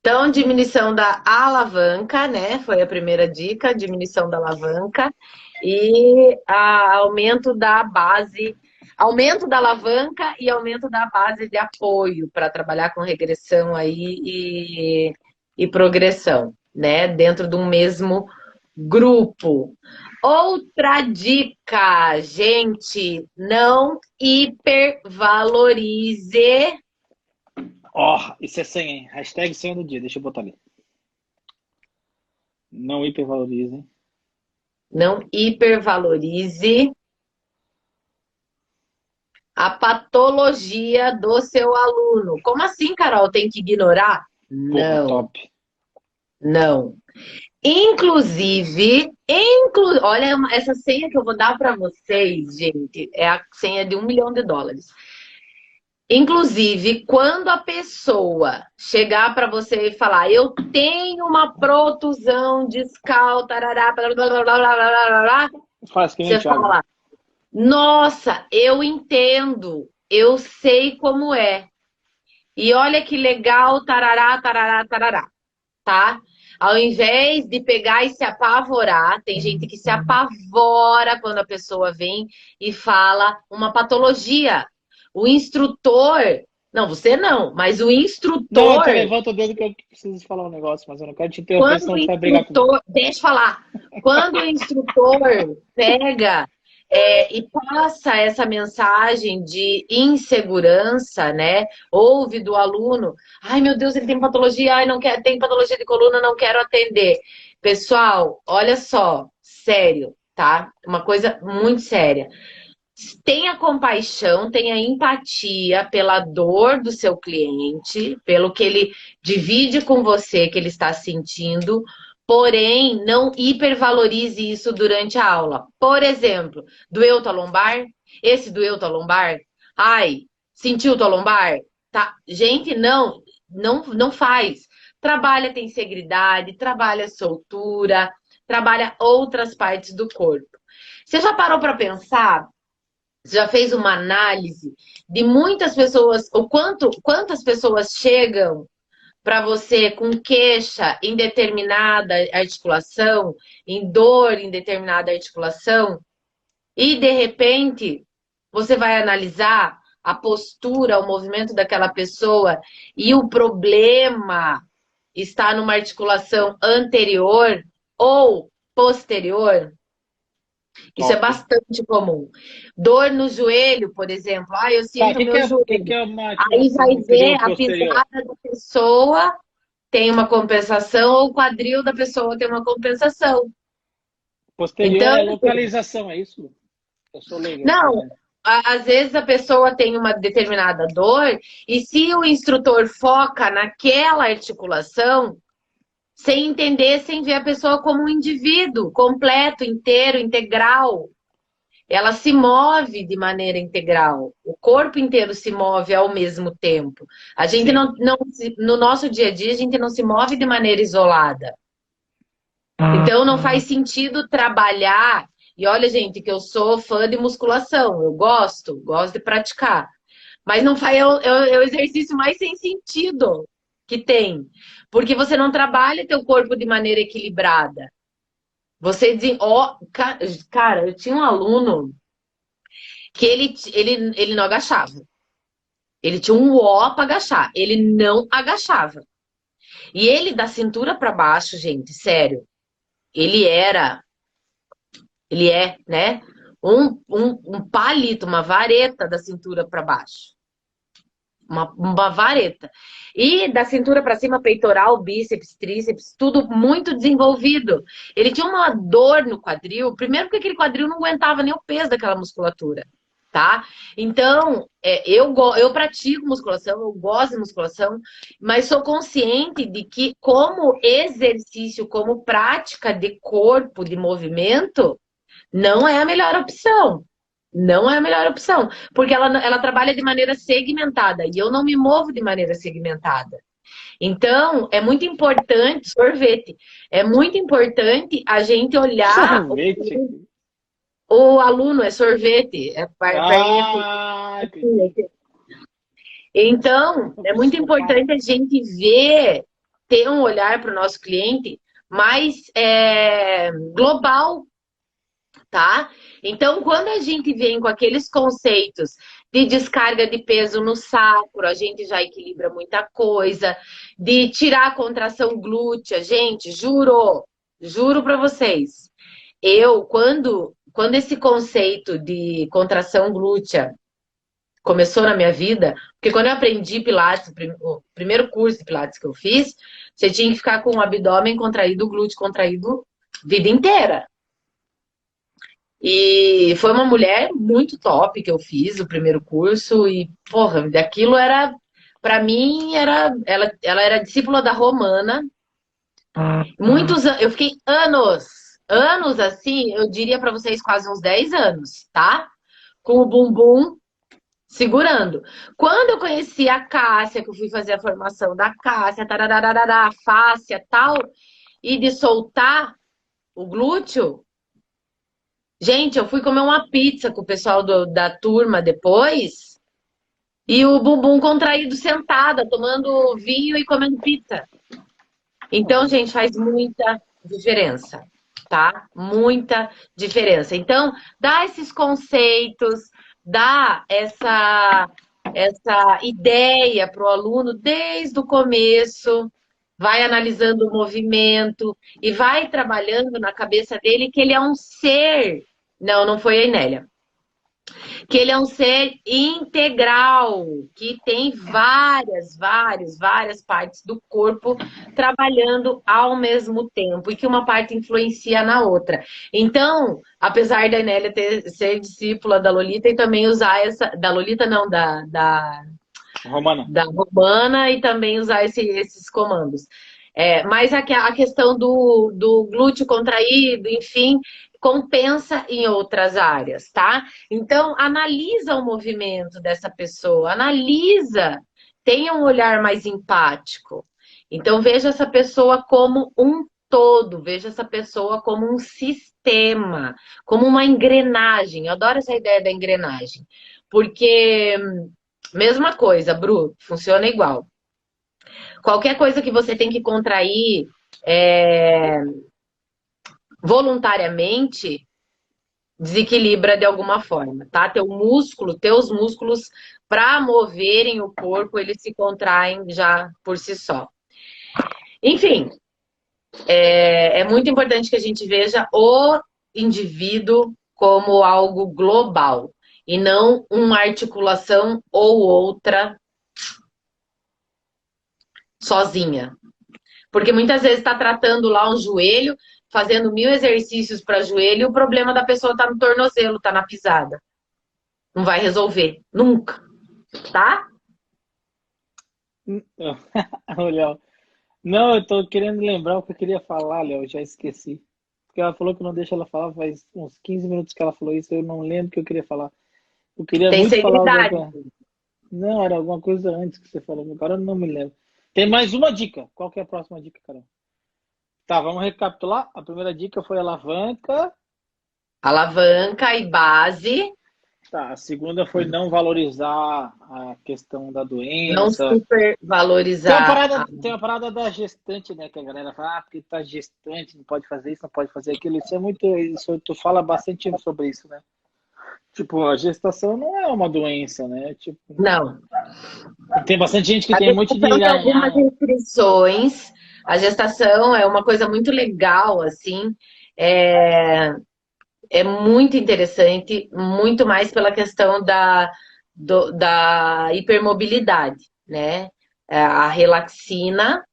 Então, diminuição da alavanca, né? Foi a primeira dica, diminuição da alavanca. E aumento da base, aumento da alavanca e aumento da base de apoio para trabalhar com regressão aí e progressão, né? Dentro de um mesmo grupo. Outra dica, gente, não hipervalorize. Ó, isso é senha, hein? Hashtag senha do dia, deixa eu botar ali. Não hipervalorizem. Não hipervalorize a patologia do seu aluno. Como assim, Carol? Tem que ignorar? Porra, Não, top. não. Inclusive, olha essa senha que eu vou dar para vocês, gente, é a senha de $1 milhão. Inclusive, quando a pessoa chegar para você e falar, eu tenho uma protusão discal, tarará, blá, blá, blá, blá, blá, blá, blá, Faz que nem você Thiago. fala, nossa, eu entendo, eu sei como é. E olha que legal, tarará, tarará, tarará, tá? Ao invés de pegar e se apavorar, tem gente que se apavora quando a pessoa vem e fala uma patologia. O instrutor, não, você não, mas o Não, instrutor, então levanta o dedo que eu preciso falar um negócio, mas eu não quero te interromper, quando senão o tu vai brigar comigo. instrutor, deixa eu falar, quando o instrutor pega e passa essa mensagem de insegurança, né? Ouve do aluno, ai meu Deus, ele tem patologia, ai não quer, tem patologia de coluna, não quero atender. Pessoal, olha só, sério, tá? Uma coisa muito séria. Tenha compaixão, tenha empatia pela dor do seu cliente, pelo que ele divide com você, que ele está sentindo, porém, não hipervalorize isso durante a aula. Por exemplo, doeu tua lombar? Esse doeu tua lombar? Ai, sentiu tua lombar? Tá. Gente, não faz. Trabalha tensegridade, trabalha soltura, trabalha outras partes do corpo. Você já parou para pensar? Você já fez uma análise de muitas pessoas, quantas pessoas chegam para você com queixa em determinada articulação, em dor em determinada articulação, e de repente você vai analisar a postura, o movimento daquela pessoa e o problema está numa articulação anterior ou posterior? Isso é Top. bastante comum. Dor no joelho, por exemplo. Ah, eu Tá, o sinto que que meu é, o que joelho. que é uma Aí articulação vai ver anterior a posterior? pisada da pessoa tem uma compensação ou o quadril da pessoa tem uma compensação. Posterior Então, é localização, é isso? Eu sou leigo nesse não, assunto. às vezes a pessoa tem uma determinada dor e se o instrutor foca naquela articulação, sem entender, sem ver a pessoa como um indivíduo completo, inteiro, integral, ela se move de maneira integral. O corpo inteiro se move ao mesmo tempo. A gente Sim. no nosso dia a dia, a gente não se move de maneira isolada. Então, não faz sentido trabalhar. E olha, gente, que eu sou fã de musculação. Eu gosto de praticar. Mas não faz, é o exercício mais sem sentido que tem. Porque você não trabalha teu corpo de maneira equilibrada. Você diz, ó, cara, eu tinha um aluno que ele não agachava. Ele tinha um ó para agachar. Ele não agachava. E ele, da cintura para baixo, gente, sério, ele é, né? Um palito, uma vareta da cintura para baixo. uma vareta. E da cintura para cima, peitoral, bíceps, tríceps, tudo muito desenvolvido. Ele tinha uma dor no quadril, primeiro porque aquele quadril não aguentava nem o peso daquela musculatura, tá? Então, eu pratico musculação, eu gosto de musculação, mas sou consciente de que como exercício, como prática de corpo, de movimento, não é a melhor opção. Não é a melhor opção, porque ela trabalha de maneira segmentada e eu não me movo de maneira segmentada. Então, é muito importante, sorvete, é muito importante a gente olhar Sorvete. o aluno, é sorvete, é perninha. Ah, entendi. Então, é muito Desculpa. importante a gente ver, ter um olhar para o nosso cliente mais global, tá? Então, quando a gente vem com aqueles conceitos de descarga de peso no sacro, a gente já equilibra muita coisa, de tirar a contração glútea, gente, juro para vocês. Quando esse conceito de contração glútea começou na minha vida, porque quando eu aprendi Pilates, o primeiro curso de Pilates que eu fiz, você tinha que ficar com o abdômen contraído, o glúteo contraído, vida inteira. E foi uma mulher muito top que eu fiz o primeiro curso e, porra, daquilo era, pra mim, ela era discípula da Romana. Eu fiquei anos assim, eu diria pra vocês quase uns 10 anos, tá? Com o bumbum segurando. Quando eu conheci a Cássia, que eu fui fazer a formação da Cássia, tarararará, fáscia, tal, e de soltar o glúteo, gente, eu fui comer uma pizza com o pessoal da turma depois e o bumbum contraído sentada, tomando vinho e comendo pizza. Então, gente, faz muita diferença, tá? Muita diferença. Então, dá esses conceitos, dá essa ideia para o aluno desde o começo, vai analisando o movimento e vai trabalhando na cabeça dele que ele é um ser. Não, não foi a Inélia. Que ele é um ser integral, que tem várias partes do corpo trabalhando ao mesmo tempo e que uma parte influencia na outra. Então, apesar da Inélia ser discípula da Lolita e também usar essa. Da Lolita, não, Romana. da Romana e também usar esses comandos. Mas a questão do glúteo contraído, enfim, compensa em outras áreas, tá? Então, analisa o movimento dessa pessoa, analisa, tenha um olhar mais empático. Então, veja essa pessoa como um todo, veja essa pessoa como um sistema, como uma engrenagem. Eu adoro essa ideia da engrenagem, porque mesma coisa, Bru, funciona igual. Qualquer coisa que você tem que contrair voluntariamente, desequilibra de alguma forma, tá? Teus músculos, para moverem o corpo, eles se contraem já por si só. Enfim, é muito importante que a gente veja o indivíduo como algo global e não uma articulação ou outra sozinha. Porque muitas vezes está tratando lá um joelho, fazendo 1000 exercícios para joelho, e o problema da pessoa está no tornozelo, está na pisada. Não vai resolver, nunca, tá? Ô, Léo. Não, eu tô querendo lembrar o que eu queria falar, Léo, já esqueci. Porque ela falou que não deixa ela falar, faz uns 15 minutos que ela falou isso, eu não lembro o que eu queria falar. Eu queria muito falar alguma Sensibilidade. coisa. Não, era alguma coisa antes que você falou, agora eu não me lembro. Tem mais uma dica. Qual que é a próxima dica, Carol? Tá, vamos recapitular. A primeira dica foi alavanca. Alavanca e base, Tá, a segunda foi não valorizar a questão da não doença. supervalorizar. Tem uma parada da gestante, né? Que a galera fala, porque tá gestante, não pode fazer isso, não pode fazer aquilo. Isso é muito. Isso, tu fala bastante sobre isso, né? Tipo, a gestação não é uma doença, né? Tipo, Não. tem bastante gente que A tem um monte gestação de. tem algumas restrições. A gestação é uma coisa muito legal, assim. É muito interessante, muito mais pela questão da hipermobilidade, né? A relaxina,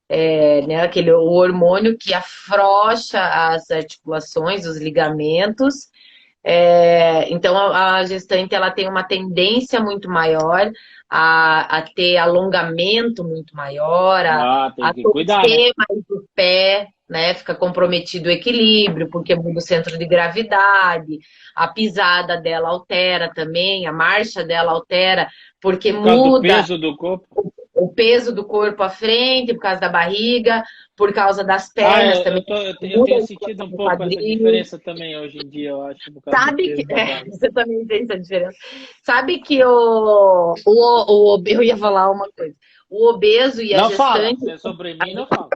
né, o hormônio que afrouxa as articulações, os ligamentos. Então, a gestante ela tem uma tendência muito maior a ter alongamento muito maior, Ah, tem a que cuidar, né? torcer mais o pé, né? Fica comprometido o equilíbrio, porque muda o centro de gravidade, a pisada dela altera também, a marcha dela altera, porque Por causa do muda peso do corpo. o peso do corpo à frente, por causa da barriga, por causa das Ah, pernas também, eu muda a tenho sentido articulação um do pouco essa quadril. diferença também hoje em dia, eu acho, por causa do Sabe que. peso da barra. Você também tem essa diferença. Sabe que eu ia falar uma coisa. O obeso e a Não fala, gestante. se é sobre mim, não fala.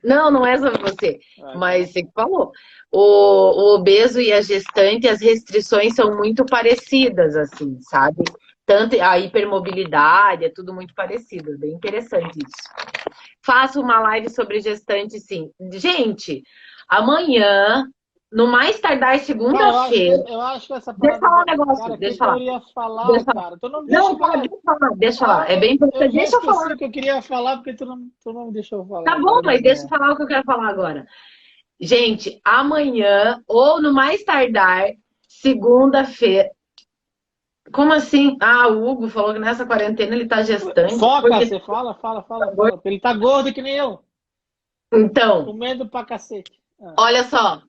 Não, não é sobre você, Ah, mas então, você que falou. O obeso e a gestante, as restrições são muito parecidas, assim, sabe? Tanto a hipermobilidade, é tudo muito parecido. É bem interessante isso. Faço uma live sobre gestante, sim. Gente, amanhã, no mais tardar cara, segunda-feira. eu acho que essa Deixa eu parada falar um da. negócio, Cara, o deixa que eu que eu falar. ia falar, Deixa eu falar. cara? Tu não me deixa Não, falar. deixa eu falar, deixa eu falar. Ah, É bem eu importante. já Deixa eu falar. esqueci o que eu queria falar, porque tu não me deixou Tá falar. bom, Agora mas deixa eu não. falar o que eu quero falar agora. Gente, amanhã, ou no mais tardar, segunda-feira. Como assim? Ah, o Hugo falou que nessa quarentena ele tá gestante. Foca, Porque, você fala. Ele tá gordo que nem eu, então, comendo pra cacete. Ah, olha só.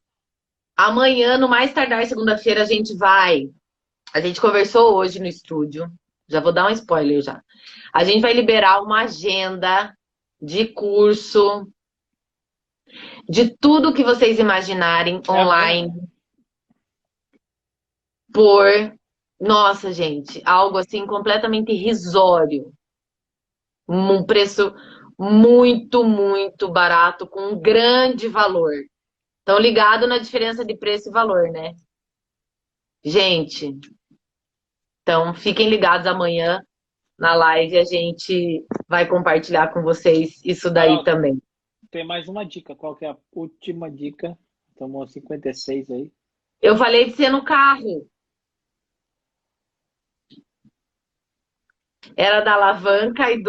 Amanhã, no mais tardar, segunda-feira, a gente vai. A gente conversou hoje no estúdio. Já vou dar um spoiler já. A gente vai liberar uma agenda de curso, de tudo que vocês imaginarem é mesmo? online, por, nossa, gente, algo assim completamente irrisório. Um preço muito, muito barato, com um grande valor. Estão ligado na diferença de preço e valor, né? Gente, então fiquem ligados amanhã na live, a gente vai compartilhar com vocês isso daí Carol, também. tem mais uma dica. Qual que é a última dica? Tomou 56 aí. Eu falei de ser no carro. Era da alavanca e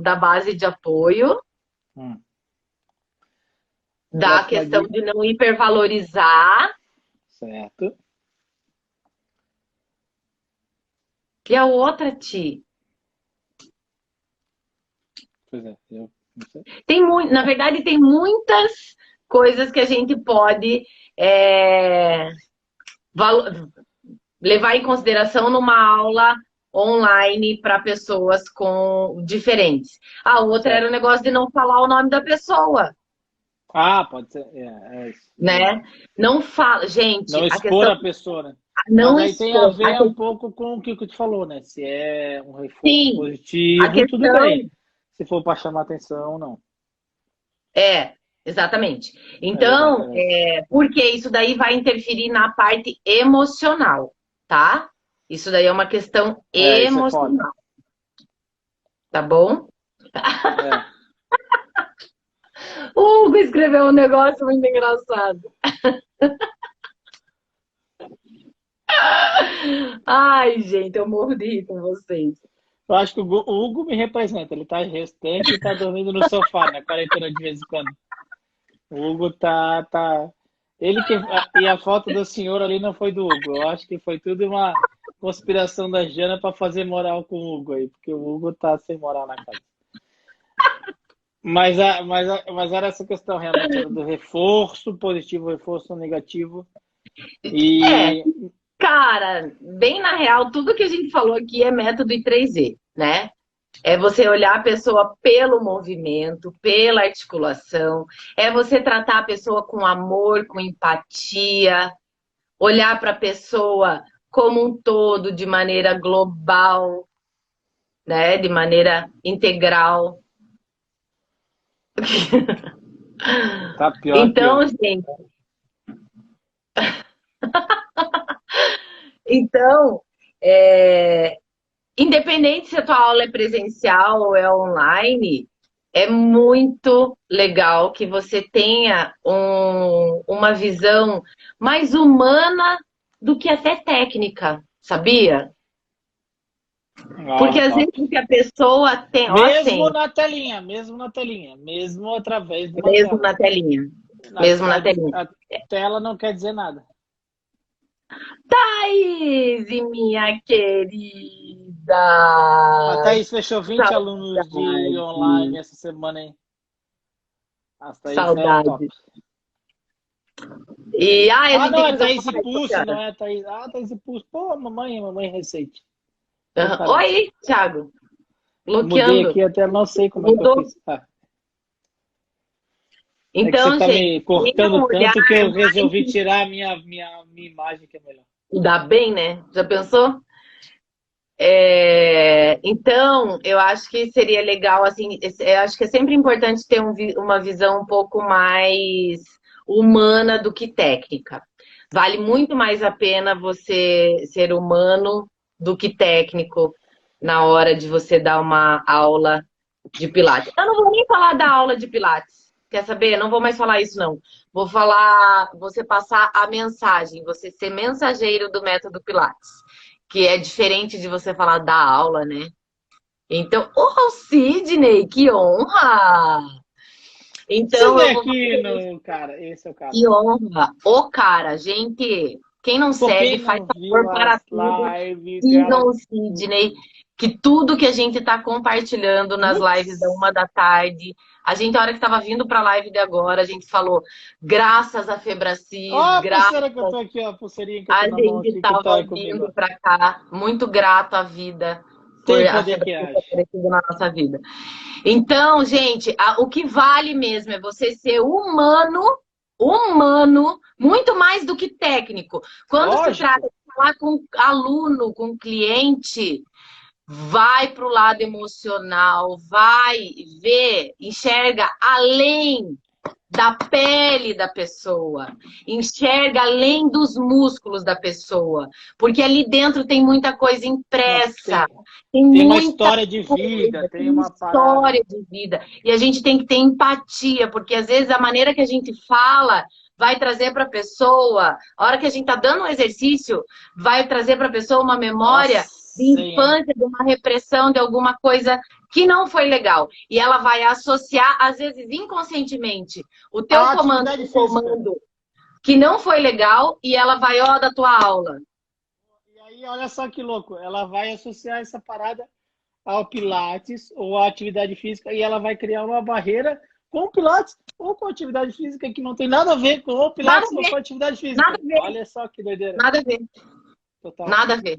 da base de apoio, Hum. da Próxima questão dica. de não hipervalorizar. Certo. E a outra, Ti, Pois é, eu não sei. na verdade, tem muitas coisas que a gente pode é, valo- levar em consideração numa aula online para pessoas com diferentes. A outra era o Certo. negócio de não falar o nome da pessoa, Ah, pode ser. É isso. né? Não fala, gente, Não a expor questão a pessoa, né? Mas não aí tem a expor. ver um pouco com o que tu falou, né? Se é um reforço Sim, a positivo, tudo questão bem. Se for para chamar atenção, não. exatamente. É verdade, Então, é verdade. porque isso daí vai interferir na parte emocional, tá? Isso daí é uma questão É, isso é foda. emocional, tá bom? É. O Hugo escreveu um negócio muito engraçado. Ai, gente, eu morro de rir com vocês. Eu acho que o Hugo me representa. Ele tá gestante e tá dormindo no sofá, na quarentena de vez em quando. O Hugo tá. Ele que. E a foto do senhor ali não foi do Hugo. Eu acho que foi tudo uma conspiração da Jana para fazer moral com o Hugo aí, porque o Hugo tá sem moral na casa. Mas era essa questão realmente, era do reforço positivo, reforço negativo. É, E cara, bem na real, tudo que a gente falou aqui é método I3E, né? É você olhar a pessoa pelo movimento, pela articulação, é você tratar a pessoa com amor, com empatia, olhar para a pessoa como um todo, de maneira global, né? De maneira integral. tá pior que Então, eu. gente, então, é, independente se a tua aula é presencial ou é online, é muito legal que você tenha uma visão mais humana do que até técnica, sabia? Porque Ó, às top. vezes o que a pessoa tem, ó, Mesmo assim, na telinha, mesmo na telinha, mesmo através de uma mesmo tela. na telinha, mesmo na telinha. A tela não quer dizer nada. Thaís, minha A querida, Thaís fechou 20 alunos de online saudade, essa semana, hein? A Thaís é top. saudade. E a Ah, gente não, tem que é fazer Thaís alguma e live Pulse, qualquer não hora. é Thaís. Ah, Thaís e Pulse. Pô, mamãe recente. Tô Aham. parado. Oi, Thiago, Mudei bloqueando. aqui, até não sei como é que eu Mudou. fiz. Ah, é que você Então, tá gente, me tenha cortando um olhar tanto que eu mais. resolvi tirar a minha imagem, que é melhor. Ainda bem, né? Já pensou? Então, eu acho que seria legal, assim, eu acho que é sempre importante ter uma visão um pouco mais humana do que técnica. Vale muito mais a pena você ser humano do que técnico na hora de você dar uma aula de Pilates. Eu não vou nem falar da aula de Pilates. Quer saber? Não vou mais falar isso, não. Vou falar, você passar a mensagem, você ser mensageiro do método Pilates, que é diferente de você falar da aula, né? Então, oh, Sidney, que honra! Você Então, vê eu vou aqui fazer isso. no. Cara, esse é o cara. Que honra! Ô, cara, gente, quem não Por segue, quem faz não favor viu para as tudo. lives dela. Sigam o Sidney, que tudo que a gente está compartilhando nas lives da Putz! 1 da tarde, a gente, a hora que estava vindo para a live de agora, a gente falou, graças a Ó, Febracis, a pulseira que eu tô aqui, ó. A pulseirinha que eu a tô na mão gente aqui, que estava tá comigo, vindo ó. para cá, muito grato à vida por Sem a poder que Febracis ter age. aparecido na nossa vida. Então, gente, o que vale mesmo é você ser humano, humano, muito mais do que técnico. Quando se trata Lógico. de falar com aluno, com cliente, vai para o lado emocional, vai ver, enxerga além da pele da pessoa, enxerga além dos músculos da pessoa, porque ali dentro tem muita coisa Não, impressa, tem, tem tem uma muita história de vida, coisa, tem tem uma parada. história de vida, e a gente tem que ter empatia, porque às vezes a maneira que a gente fala vai trazer para a pessoa, a hora que a gente está dando um exercício, vai trazer para a pessoa uma memória de Nossa, hein? infância, de uma repressão, de alguma coisa que não foi legal. E ela vai associar, às vezes inconscientemente, o teu A comando, atividade um física. comando que não foi legal, e ela vai, ó, da tua aula. E aí, olha só que louco. Ela vai associar essa parada ao Pilates ou à atividade física e ela vai criar uma barreira com o Pilates ou com a atividade física que não tem nada a ver com o Nada Pilates a ou ver, com a atividade nada física. a ver, Olha só que doideira. nada a ver, Total. nada a ver.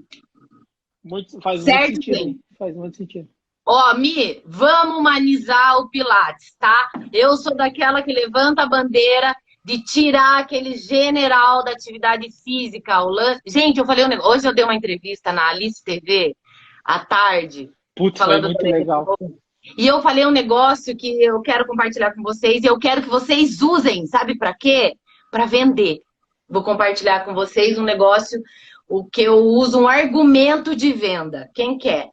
Faz muito Certo, sentido, gente? hein? Faz muito sentido. Ó, Mi, vamos humanizar o Pilates, tá? Eu sou daquela que levanta a bandeira de tirar aquele general da atividade física. Gente, eu falei um negócio. Hoje eu dei uma entrevista na Alice TV à tarde, Putz, foi falando muito da legal. eleição. E eu falei um negócio que eu quero compartilhar com vocês e eu quero que vocês usem, sabe para quê? Para vender. Vou compartilhar com vocês um negócio, o que eu uso, um argumento de venda. Quem quer?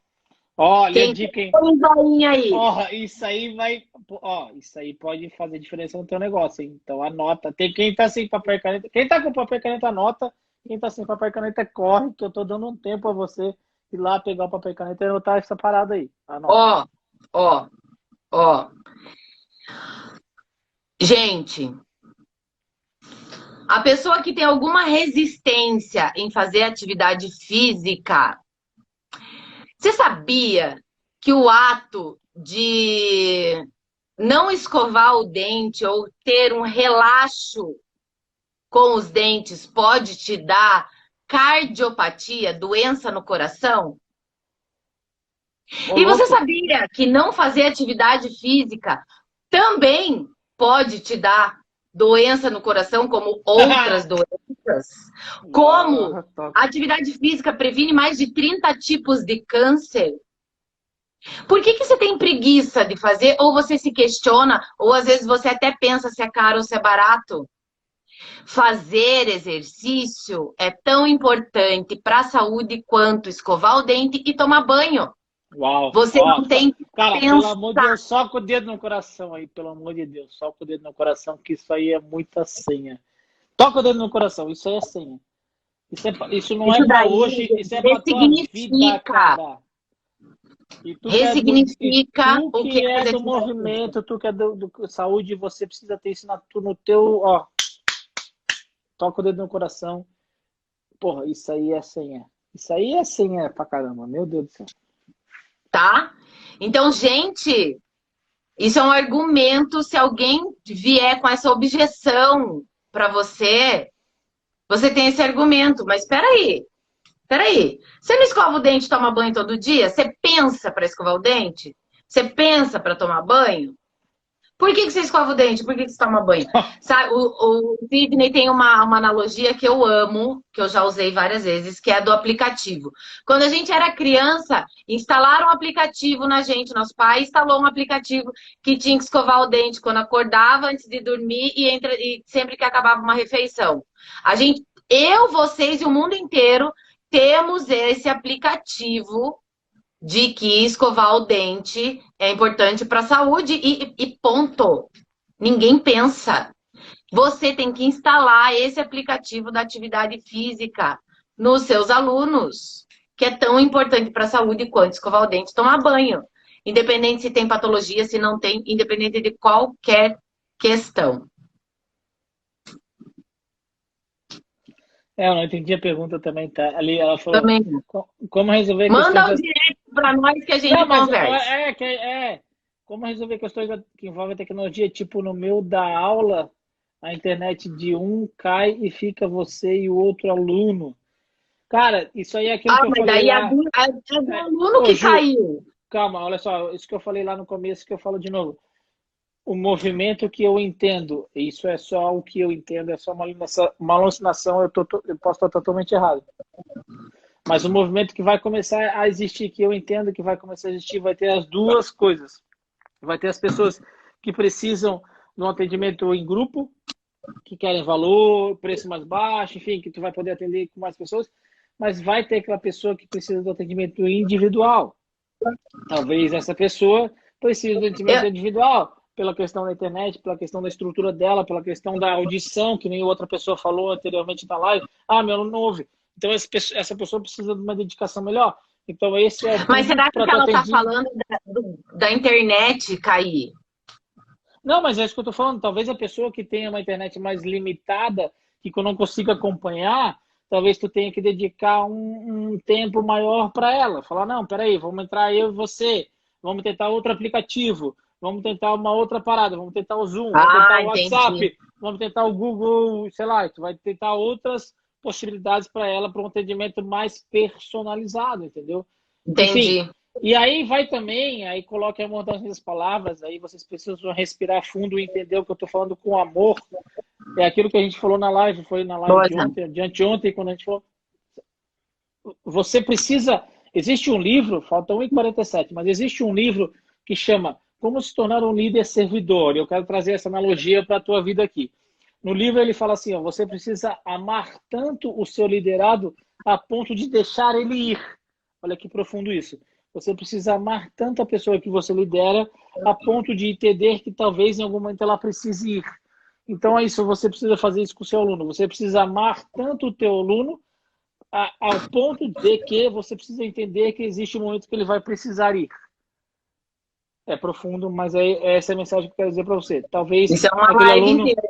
Olha a Quem quer? dica, hein? Põe um joinha aí. Ó, isso aí vai. Ó, isso aí pode fazer diferença no teu negócio, hein? Então anota. Tem quem tá sem papel e caneta. Quem tá com papel e caneta, anota. Quem tá sem papel e caneta, corre, que eu tô dando um tempo a você ir lá pegar o papel e caneta e anotar essa parada aí. Anota. Ó, ó, ó. Gente, a pessoa que tem alguma resistência em fazer atividade física, você sabia que o ato de não escovar o dente ou ter um relaxo com os dentes pode te dar cardiopatia, doença no coração? Ô, E você louco. sabia que não fazer atividade física também pode te dar doença no coração, como outras doenças? Como Ah, top. a atividade física previne mais de 30 tipos de câncer? Por que você tem preguiça de fazer? Ou você se questiona, ou às vezes você até pensa se é caro ou se é barato? Fazer exercício é tão importante para a saúde quanto escovar o dente e tomar banho. Uau. Você Ó, não tem que cara, pelo amor de pensar. Deus, só com o dedo no coração aí, pelo amor de Deus, só com o dedo no coração, que isso aí é muita senha. Toca o dedo no coração, isso aí é senha. Isso não é Isso pra daí, hoje, isso gente, é pra tua vida, ressignifica. cara. E Ressignifica o que que é é fazer do atividade movimento, física. tu que é do saúde, você precisa ter isso no teu, ó, toca o dedo no coração. Porra, isso aí é senha. Isso aí é senha pra caramba, meu Deus do céu. Tá? Então, gente, isso é um argumento. Se alguém vier com essa objeção para você, você tem esse argumento. Mas peraí. Você não escova o dente e toma banho todo dia? Você pensa para escovar o dente? Você pensa para tomar banho? Por que você escova o dente? Por que você toma banho? Sabe, o Sidney tem uma analogia que eu amo, que eu já usei várias vezes, que é a do aplicativo. Quando a gente era criança, instalaram um aplicativo na gente. Nosso pai instalou um aplicativo que tinha que escovar o dente quando acordava, antes de dormir e sempre que acabava uma refeição. A gente, eu, vocês e o mundo inteiro temos esse aplicativo de que escovar o dente é importante para a saúde e ponto. Ninguém pensa. Você tem que instalar esse aplicativo da atividade física nos seus alunos, que é tão importante para a saúde quanto escovar o dente e tomar banho. Independente se tem patologia, se não tem, independente de qualquer questão. Eu não entendi a pergunta também, tá? Ali ela falou, Também. como resolver Manda questões... o direct para nós que a Não, gente mas conversa. como resolver questões que envolvem tecnologia, tipo no meio da aula, a internet de um cai e fica você e o outro aluno. Cara, isso aí é aquilo Ah, que eu mas falei daí lá. é do aluno Ô, que Ju, caiu. calma, olha só, isso que eu falei lá no começo, que eu falo de novo. O movimento que eu entendo, isso é só o que eu entendo, é só uma alucinação, eu posso estar totalmente errado. Mas o movimento que vai começar a existir, que eu entendo que vai começar a existir, vai ter as duas coisas. Vai ter as pessoas que precisam de um atendimento em grupo, que querem valor, preço mais baixo, enfim, que tu vai poder atender com mais pessoas, mas vai ter aquela pessoa que precisa do atendimento individual. Talvez essa pessoa precise do atendimento Eu, individual, pela questão da internet, pela questão da estrutura dela, pela questão da audição, que nem outra pessoa falou anteriormente na live. Ah, meu aluno não ouve. Então, essa pessoa precisa de uma dedicação melhor. Então, esse é o mas público será que para tu ela está atender. falando da internet cair? Não, mas é isso que eu estou falando. Talvez a pessoa que tenha uma internet mais limitada, que eu não consiga acompanhar, talvez tu tenha que dedicar um tempo maior para ela. Falar, não, peraí, vamos entrar eu e você, vamos tentar outro aplicativo, vamos tentar uma outra parada, vamos tentar o Zoom, vamos tentar Ah, o entendi. WhatsApp, vamos tentar o Google, sei lá, tu vai tentar outras possibilidades para ela para um atendimento mais personalizado, entendeu? Enfim, Entendi. e aí vai também, aí coloque a mão das palavras, aí vocês precisam respirar fundo e entender o que eu estou falando com amor. É aquilo que a gente falou na live, foi na live Boa, de ontem, de anteontem, quando a gente falou. Você precisa. Existe um livro, falta 1h47, mas existe um livro que chama Como se tornar um líder servidor. Eu quero trazer essa analogia para a tua vida aqui. No livro ele fala assim: ó, você precisa amar tanto o seu liderado a ponto de deixar ele ir. Olha que profundo isso. Você precisa amar tanto a pessoa que você lidera a ponto de entender que talvez em algum momento ela precise ir. Então é isso, você precisa fazer isso com o seu aluno. Você precisa amar tanto o teu aluno ao ponto de que você precisa entender que existe um momento que ele vai precisar ir. É profundo, mas essa é a mensagem que eu quero dizer para você. Talvez isso é uma live inteira.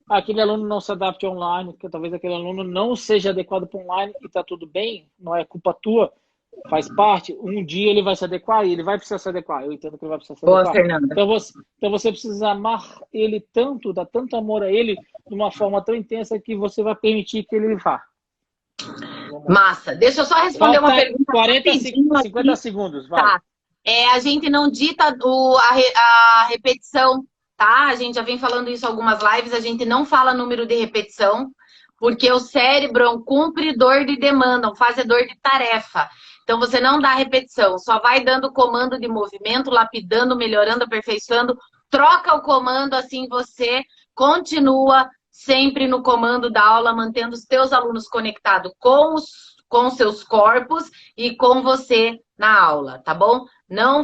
aquele aluno não se adapte online, que talvez aquele aluno não seja adequado para online e está tudo bem, não é culpa tua, faz parte. Um dia ele vai se adequar e ele vai precisar se adequar. Eu entendo que ele vai precisar se Boa, adequar. Fernanda. Então você precisa amar ele tanto, dar tanto amor a ele, de uma forma tão intensa que você vai permitir que ele vá. Massa. Deixa eu só responder uma Falta pergunta 50 segundos, vai. Tá. A gente não dita a repetição, tá? A gente já vem falando isso em algumas lives, a gente não fala número de repetição, porque o cérebro é um cumpridor de demanda, um fazedor de tarefa. Então, você não dá repetição, só vai dando comando de movimento, lapidando, melhorando, aperfeiçoando, troca o comando, assim você continua sempre no comando da aula, mantendo os teus alunos conectados com seus corpos e com você na aula, tá bom? Não